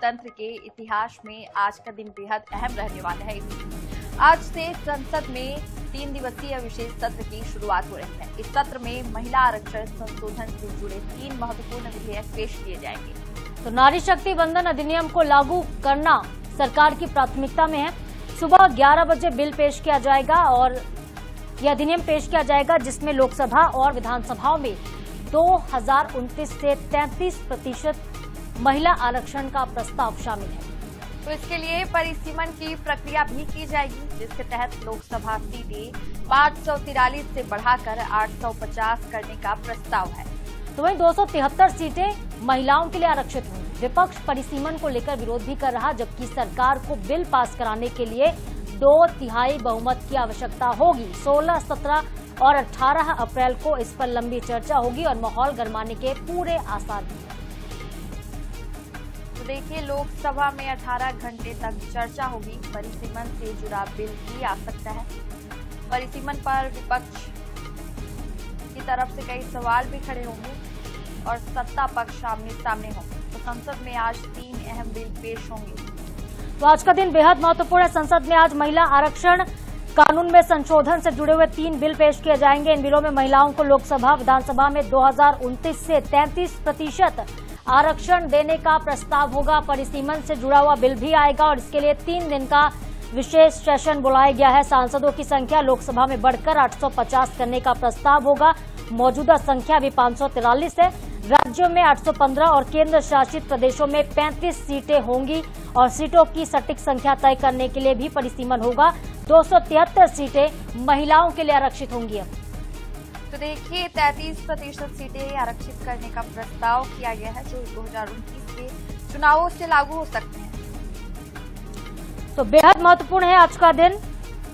लोकतंत्र के इतिहास में आज का दिन बेहद अहम रहने वाला है। आज से संसद में 3 दिवसीय विशेष सत्र की शुरुआत हो रही है। इस सत्र में महिला आरक्षण संशोधन से जुड़े 3 महत्वपूर्ण विधेयक पेश किए जाएंगे। तो नारी शक्ति वंदन अधिनियम को लागू करना सरकार की प्राथमिकता में है। सुबह 11 बजे बिल पेश किया जाएगा और यह अधिनियम पेश किया जाएगा, जिसमें लोकसभा और विधानसभाओं में 2029 से 33% महिला आरक्षण का प्रस्ताव शामिल है। तो इसके लिए परिसीमन की प्रक्रिया भी की जाएगी, जिसके तहत लोकसभा सीटें 543 से बढ़ाकर 850 करने का प्रस्ताव है। तो वहीं 273 सीटें महिलाओं के लिए आरक्षित होंगी। विपक्ष परिसीमन को लेकर विरोध भी कर रहा, जबकि सरकार को बिल पास कराने के लिए 2/3 बहुमत की आवश्यकता होगी। 16, 17 और 18 अप्रैल को इस पर लंबी चर्चा होगी और माहौल गरमाने के पूरे आसार हैं। तो देखिए, लोकसभा में 18 घंटे तक चर्चा होगी। परिसीमन से जुड़ा बिल भी आ सकता है। परिसीमन पर विपक्ष की तरफ से कई सवाल भी खड़े होंगे और सत्ता पक्ष आमने सामने होंगे। तो संसद में आज 3 अहम बिल पेश होंगे। तो आज का दिन बेहद महत्वपूर्ण है। संसद में आज महिला आरक्षण कानून में संशोधन से जुड़े हुए 3 बिल पेश किए जाएंगे। इन बिलों में महिलाओं को लोकसभा विधानसभा में 2029 से 33% आरक्षण देने का प्रस्ताव होगा। परिसीमन से जुड़ा हुआ बिल भी आएगा और इसके लिए 3 दिन का विशेष सेशन बुलाया गया है। सांसदों की संख्या लोकसभा में बढ़कर 850 करने का प्रस्ताव होगा। मौजूदा संख्या भी 543 है। राज्यों में 815 और केंद्र शासित प्रदेशों में 35 सीटें होंगी और सीटों की सटीक संख्या तय करने के लिए भी परिसीमन होगा। 273 सीटें महिलाओं के लिए आरक्षित होंगी। तो देखिए, 33% सीटें आरक्षित करने का प्रस्ताव किया गया है, जो 2029 के चुनावों से लागू हो सकते हैं। तो बेहद महत्वपूर्ण है आज का दिन।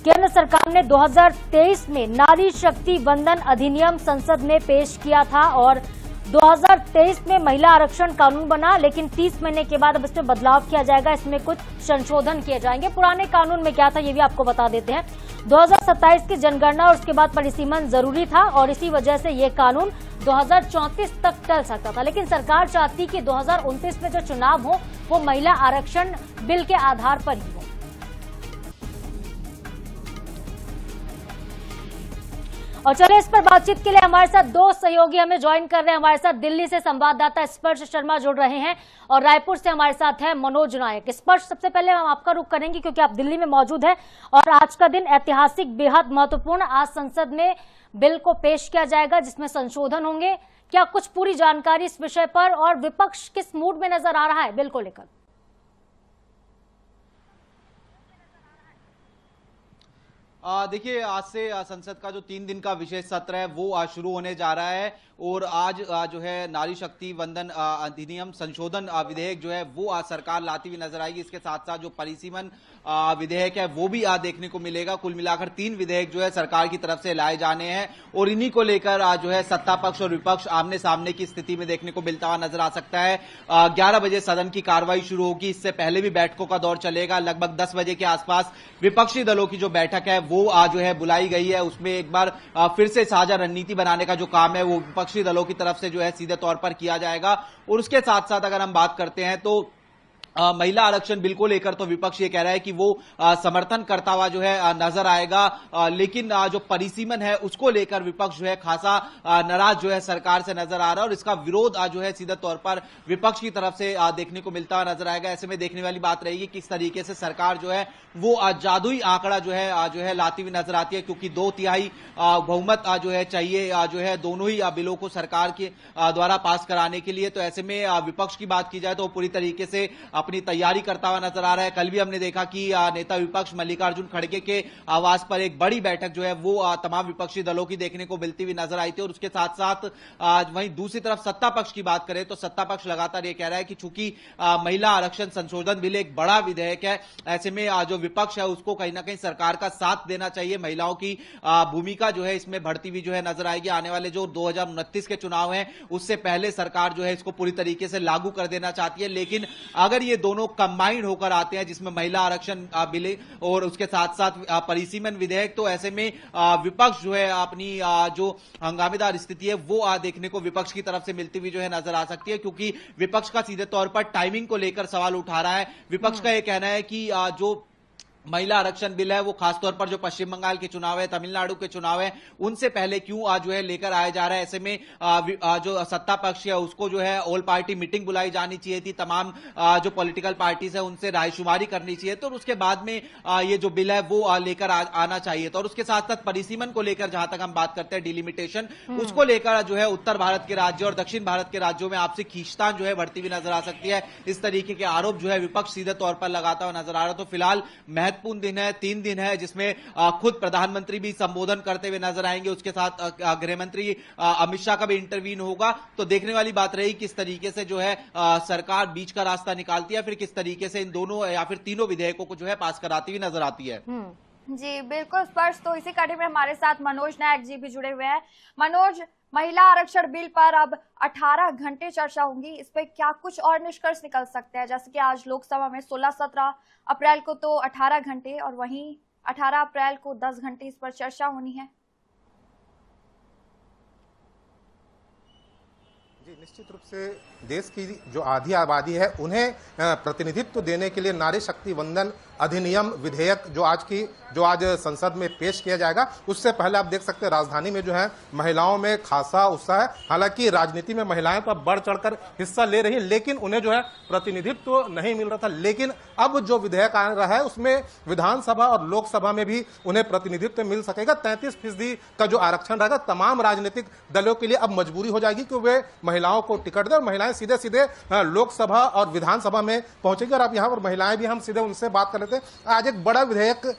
केंद्र सरकार ने 2023 में नारी शक्ति वंदन अधिनियम संसद में पेश किया था और 2023 में महिला आरक्षण कानून बना, लेकिन 30 महीने के बाद अब इसमें बदलाव किया जाएगा। इसमें कुछ संशोधन किए जाएंगे। पुराने कानून में क्या था, ये भी आपको बता देते हैं। 2027 की जनगणना और उसके बाद परिसीमन जरूरी था और इसी वजह से ये कानून 2034 तक टल सकता था, लेकिन सरकार चाहती कि 2029 में जो चुनाव हो वो महिला आरक्षण बिल के आधार पर ही हो। और चलिए, इस पर बातचीत के लिए हमारे साथ 2 सहयोगी हमें ज्वाइन कर रहे हैं। हमारे साथ दिल्ली से संवाददाता स्पर्श शर्मा जुड़ रहे हैं और रायपुर से हमारे साथ है मनोज नायक। स्पर्श, सबसे पहले हम आपका रुख करेंगे क्योंकि आप दिल्ली में मौजूद हैं और आज का दिन ऐतिहासिक, बेहद महत्वपूर्ण। आज संसद में बिल को पेश किया जाएगा जिसमें संशोधन होंगे। क्या कुछ पूरी जानकारी इस विषय पर और विपक्ष किस मूड में नजर आ रहा है बिल को लेकर? देखिए, आज से संसद का जो 3 दिन का विशेष सत्र है वो आज शुरू होने जा रहा है और आज जो है नारी शक्ति वंदन अधिनियम संशोधन विधेयक जो है वो आज सरकार लाती हुई नजर आएगी। इसके साथ साथ जो परिसीमन विधेयक है वो भी आज देखने को मिलेगा। कुल मिलाकर 3 विधेयक जो है सरकार की तरफ से लाए जाने हैं और इन्हीं को लेकर आज जो है सत्ता पक्ष और विपक्ष आमने सामने की स्थिति में देखने को मिलता हुआ नजर आ सकता है। 11 बजे सदन की कार्रवाई शुरू होगी। इससे पहले भी बैठकों का दौर चलेगा। लगभग 10 बजे के आसपास विपक्षी दलों की जो बैठक है वो आज जो है बुलाई गई है। उसमें एक बार फिर से साझा रणनीति बनाने का जो काम है वो विपक्षी दलों की तरफ से जो है सीधे तौर पर किया जाएगा। और उसके साथ साथ अगर हम बात करते हैं तो महिला आरक्षण बिल को लेकर तो विपक्ष ये कह रहा है कि वो समर्थन करता हुआ जो है नजर आएगा, लेकिन जो परिसीमन है उसको लेकर विपक्ष जो है खासा नाराज जो है सरकार से नजर आ रहा है और इसका विरोध जो है सीधे तौर पर विपक्ष की तरफ से देखने को मिलता हुआ नजर आएगा। ऐसे में देखने वाली बात रहेगी किस तरीके से सरकार जो है वो जादुई आंकड़ा जो है लाती हुई नजर आती है, क्योंकि 2/3 बहुमत जो है चाहिए जो है दोनों ही बिलों को सरकार के द्वारा पास कराने के लिए। तो ऐसे में विपक्ष की बात की जाए तो पूरी तरीके से अपनी तैयारी करता हुआ नजर आ रहा है। कल भी हमने देखा कि नेता विपक्ष मल्लिकार्जुन खड़गे के आवास पर एक बड़ी बैठक जो है वो तमाम विपक्षी दलों की देखने को मिलती हुई नजर आई थी। और उसके साथ साथ वहीं दूसरी तरफ सत्ता पक्ष की बात करें तो सत्ता पक्ष लगातार ये कह रहा है कि चूंकि महिला आरक्षण संशोधन बिल एक बड़ा विधेयक है, ऐसे में जो विपक्ष है उसको कहीं ना कहीं सरकार का साथ देना चाहिए। महिलाओं की भूमिका जो है इसमें बढ़ती हुई जो है नजर आएगी। आने वाले जो 2029 के चुनाव हैं उससे पहले सरकार जो है इसको पूरी तरीके से लागू कर देना चाहती है, लेकिन अगर ये दोनों कंबाइंड होकर आते हैं, जिसमें महिला आरक्षण बिल और उसके साथ साथ परिसीमन विधेयक, तो ऐसे में विपक्ष जो है अपनी जो हंगामेदार स्थिति है वो देखने को विपक्ष की तरफ से मिलती हुई जो है नजर आ सकती है, क्योंकि विपक्ष का सीधे तौर पर टाइमिंग को लेकर सवाल उठा रहा है। विपक्ष का यह कहना है कि जो महिला आरक्षण बिल है वो खासतौर पर जो पश्चिम बंगाल के चुनाव है, तमिलनाडु के चुनाव है, उनसे पहले क्यों जो है लेकर आया जा रहा है। ऐसे में जो सत्ता पक्ष है उसको जो है ऑल पार्टी मीटिंग बुलाई जानी चाहिए थी, तमाम जो पॉलिटिकल पार्टीज है उनसे रायशुमारी करनी चाहिए, तो उसके बाद में ये जो बिल है वो लेकर आना चाहिए। तो और उसके साथ साथ परिसीमन को लेकर जहां तक हम बात करते हैं, डिलिमिटेशन, उसको लेकर जो है उत्तर भारत के राज्य और दक्षिण भारत के राज्यों में आपसी खींचतान जो है बढ़ती हुई नजर आ सकती है। इस तरीके के आरोप जो है विपक्ष सीधे तौर पर लगाता हुआ नजर आ रहा है। तो फिलहाल महत्वपूर्ण दिन है, 3 दिन है, जिसमें खुद प्रधानमंत्री भी संबोधन करते हुए नजर आएंगे, उसके साथ गृह मंत्री अमित शाह का भी इंटरवीन होगा। तो देखने वाली बात रही किस तरीके से जो है सरकार बीच का रास्ता निकालती है, फिर किस तरीके से इन दोनों या फिर तीनों विधेयकों को जो है पास कराती हुई नजर आती है। जी बिल्कुल स्पष्ट। तो इसी कड़ी में हमारे साथ मनोज नायक जी भी जुड़े हुए हैं। मनोज, महिला आरक्षण बिल पर अब 18 घंटे चर्चा होगी, इस पर क्या कुछ और निष्कर्ष निकल सकते हैं? जैसे कि आज लोकसभा में 16-17 अप्रैल को तो 18 घंटे और वहीं 18 अप्रैल को 10 घंटे इस पर चर्चा होनी है। जी, निश्चित रूप से देश की जो आधी आबादी है उन्हें प्रतिनिधित्व देने के लिए नारी शक्ति वंदन अधिनियम विधेयक जो आज संसद में पेश किया जाएगा, उससे पहले आप देख सकते हैं राजधानी में जो है महिलाओं में खासा उत्साह है। हालांकि राजनीति में महिलाएं तो अब बढ़ चढ़कर हिस्सा ले रही हैं, लेकिन उन्हें जो है प्रतिनिधित्व तो नहीं मिल रहा था। लेकिन अब जो विधेयक आ रहा है उसमें विधानसभा और लोकसभा में भी उन्हें प्रतिनिधित्व मिल सकेगा। 33% का जो आरक्षण रहेगा तमाम राजनीतिक दलों के लिए अब मजबूरी हो जाएगी कि वे महिलाओं को टिकट दें और महिलाएं सीधे सीधे लोकसभा और विधानसभा में पहुंचेगी। और अब यहाँ पर महिलाएं भी, हम सीधे उनसे बात कर लेते हैं। आज एक बड़ा विधेयक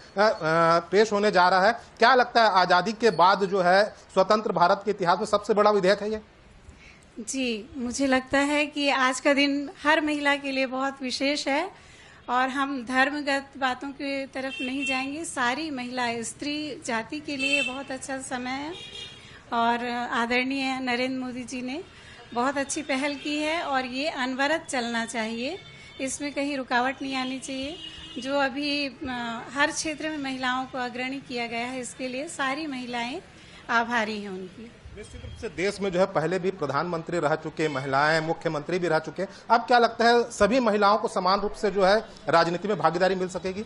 पेश होने जा रहा है, क्या लगता है आजादी के बाद जो है स्वतंत्र भारत के इतिहास में सबसे बड़ा विधेयक है ये? जी, मुझे लगता है कि आज का दिन हर महिला के लिए बहुत विशेष है और हम धर्मगत बातों की तरफ नहीं जाएंगे। सारी महिला स्त्री जाति के लिए बहुत अच्छा समय है और आदरणीय नरेंद्र मोदी जी ने बहुत अच्छी पहल की है और ये अनवरत चलना चाहिए, इसमें कहीं रुकावट नहीं आनी चाहिए। जो अभी हर क्षेत्र में महिलाओं को अग्रणी किया गया है, इसके लिए सारी महिलाएं आभारी हैं उनकी। निश्चित रूप से देश में जो है पहले भी प्रधानमंत्री रह चुके, महिलाएं मुख्यमंत्री भी रह चुके। अब क्या लगता है सभी महिलाओं को समान रूप से जो है राजनीति में भागीदारी मिल सकेगी?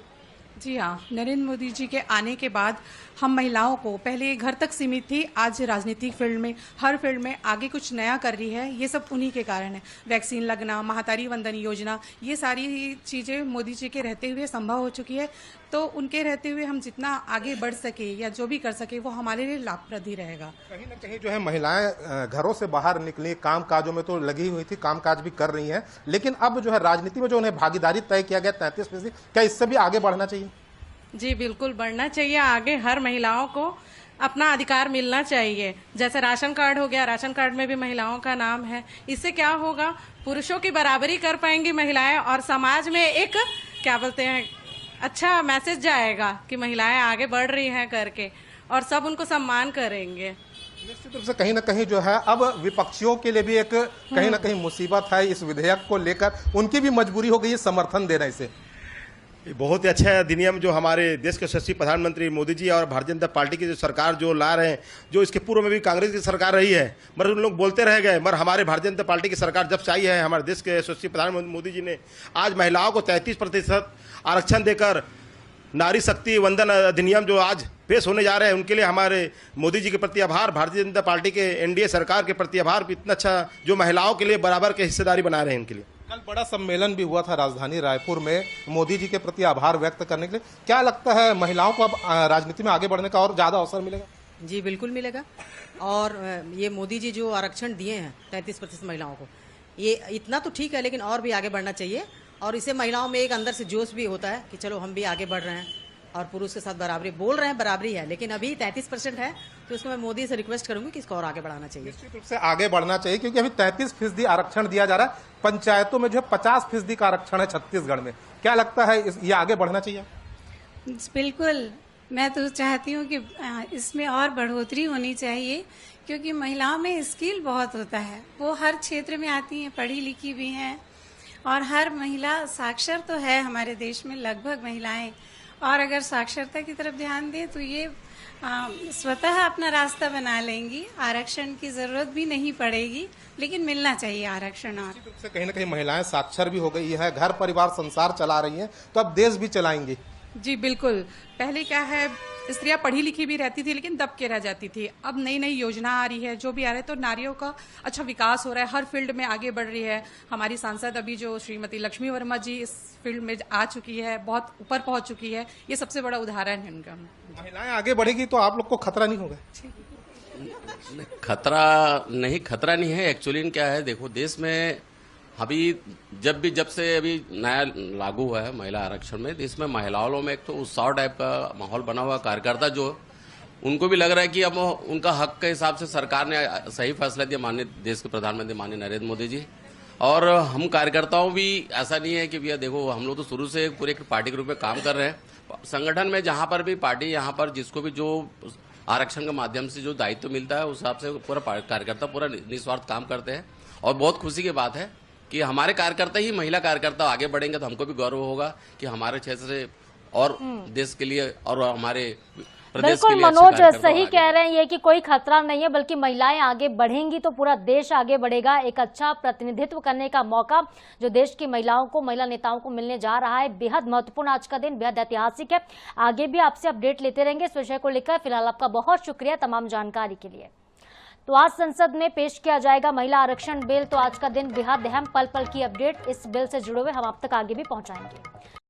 जी हाँ, नरेंद्र मोदी जी के आने के बाद हम महिलाओं को, पहले घर तक सीमित थी, आज राजनीतिक फील्ड में हर फील्ड में आगे कुछ नया कर रही है। ये सब उन्हीं के कारण है। वैक्सीन लगना, महातारी वंदन योजना, ये सारी चीज़ें मोदी जी के रहते हुए संभव हो चुकी है। तो उनके रहते हुए हम जितना आगे बढ़ सके या जो भी कर सके वो हमारे लिए लाभप्रद ही रहेगा। कहीं ना कहीं जो है महिलाएं घरों से बाहर निकली, काम काजों में तो लगी हुई थी, काम काज भी कर रही हैं, लेकिन अब जो है राजनीति में जो उन्हें भागीदारी तय किया गया 33%, क्या इससे भी आगे बढ़ना चाहिए? जी बिल्कुल बढ़ना चाहिए आगे। हर महिलाओं को अपना अधिकार मिलना चाहिए। जैसे राशन कार्ड हो गया, राशन कार्ड में भी महिलाओं का नाम है। इससे क्या होगा, पुरुषों की बराबरी कर पाएंगी महिलाएं और समाज में एक क्या बोलते हैं अच्छा मैसेज जाएगा कि महिलाएं आगे बढ़ रही हैं करके, और सब उनको सम्मान करेंगे। निश्चित रूप से कहीं ना कहीं जो है अब विपक्षियों के लिए भी एक कहीं ना कहीं मुसीबत है इस विधेयक को लेकर। उनकी भी मजबूरी हो गई है समर्थन देने से। बहुत ही अच्छा अधिनियम जो हमारे देश के यशस्वी प्रधानमंत्री मोदी जी और भारतीय जनता पार्टी की जो सरकार जो ला रहे हैं, जो इसके पूर्व में भी कांग्रेस की सरकार रही है, मगर उन लोग बोलते रह गए। मगर हमारे भारतीय जनता पार्टी की सरकार जब से आई है, हमारे देश के यशस्वी प्रधानमंत्री मोदी जी ने आज महिलाओं को 33% आरक्षण देकर नारी शक्ति वंदन अधिनियम जो आज पेश होने जा रहे हैं, उनके लिए हमारे मोदी जी के प्रति आभार, भारतीय जनता पार्टी के एनडीए सरकार के प्रति आभार। इतना अच्छा जो महिलाओं के लिए बराबर के हिस्सेदारी बना रहे हैं इनके लिए। कल बड़ा सम्मेलन भी हुआ था राजधानी रायपुर में मोदी जी के प्रति आभार व्यक्त करने के लिए। क्या लगता है महिलाओं को अब राजनीति में आगे बढ़ने का और ज्यादा अवसर मिलेगा? जी बिल्कुल मिलेगा। और ये मोदी जी जो आरक्षण दिए हैं 33% महिलाओं को, ये इतना तो ठीक है, लेकिन और भी आगे बढ़ना चाहिए। और इससे महिलाओं में एक अंदर से जोश भी होता है कि चलो हम भी आगे बढ़ रहे हैं और पुरुष के साथ बराबरी बोल रहे हैं, बराबरी है। लेकिन अभी 33% है, तो इसको मैं मोदी से रिक्वेस्ट करूंगी कि इसको और आगे बढ़ाना चाहिए। निश्चित रूप से आगे बढ़ना चाहिए, क्योंकि अभी 33% आरक्षण दिया जा रहा है। पंचायतों में जो है 50% का आरक्षण है छत्तीसगढ़ में। क्या लगता है ये आगे बढ़ना चाहिए? बिल्कुल, मैं तो चाहती हूँ कि इसमें और बढ़ोतरी होनी चाहिए, क्योंकि महिलाओं में स्किल बहुत होता है। वो हर क्षेत्र में आती हैं, पढ़ी लिखी भी हैं और हर महिला साक्षर तो है हमारे देश में, लगभग महिलाएं, और अगर साक्षरता की तरफ ध्यान दें तो ये स्वतः अपना रास्ता बना लेंगी, आरक्षण की जरूरत भी नहीं पड़ेगी, लेकिन मिलना चाहिए आरक्षण। और से कहीं ना कहीं महिलाएं साक्षर भी हो गई है, घर परिवार संसार चला रही हैं, तो अब देश भी चलाएंगी। जी बिल्कुल। पहले क्या है, स्त्रियां पढ़ी लिखी भी रहती थी लेकिन दब के रह जाती थी। अब नई नई योजना आ रही है, जो भी आ रहे हैं, तो नारियों का अच्छा विकास हो रहा है, हर फील्ड में आगे बढ़ रही है। हमारी सांसद अभी जो श्रीमती लक्ष्मी वर्मा जी इस फील्ड में आ चुकी है, बहुत ऊपर पहुंच चुकी है, ये सबसे बड़ा उदाहरण है उनका। महिलाएं आगे बढ़ेगी तो आप लोग को खतरा नहीं होगा? खतरा नहीं है। एक्चुअली क्या है, देखो देश में अभी जब से अभी नया लागू हुआ है महिला आरक्षण में, देश में महिलाओं में एक तो उत्साह टाइप का माहौल बना हुआ। कार्यकर्ता जो उनको भी लग रहा है कि अब उनका हक के हिसाब से सरकार ने सही फैसला दिया, माननीय देश के प्रधानमंत्री माननीय नरेंद्र मोदी जी। और हम कार्यकर्ताओं भी ऐसा नहीं है कि भैया देखो, हम लोग तो शुरू से पूरे एक पार्टी के रूप में काम कर रहे हैं। संगठन में जहां पर भी पार्टी, यहाँ पर जिसको भी जो आरक्षण के माध्यम से जो दायित्व मिलता है, उस हिसाब से पूरा कार्यकर्ता पूरा निस्वार्थ काम करते हैं। और बहुत खुशी की बात है कि हमारे कार्यकर्ता ही महिला कार्यकर्ता आगे बढ़ेंगे, तो हमको भी गौरव होगा कि हमारे क्षेत्र से और देश के लिए और हमारे प्रदेश के लिए। बिल्कुल मनोज सही कह रहे हैं ये कि कोई खतरा नहीं है, बल्कि महिलाएं आगे बढ़ेंगी तो पूरा देश आगे बढ़ेगा। एक अच्छा प्रतिनिधित्व करने का मौका जो देश की महिलाओं को, महिला नेताओं को मिलने जा रहा है, बेहद महत्वपूर्ण आज का दिन, बेहद ऐतिहासिक है। आगे भी आपसे अपडेट लेते रहेंगे इस विषय को लेकर। फिलहाल आपका बहुत शुक्रिया तमाम जानकारी के लिए। तो आज संसद में पेश किया जाएगा महिला आरक्षण बिल। तो आज का दिन बेहद अहम, पल पल की अपडेट इस बिल से जुड़े हुए हम आप तक आगे भी पहुंचाएंगे।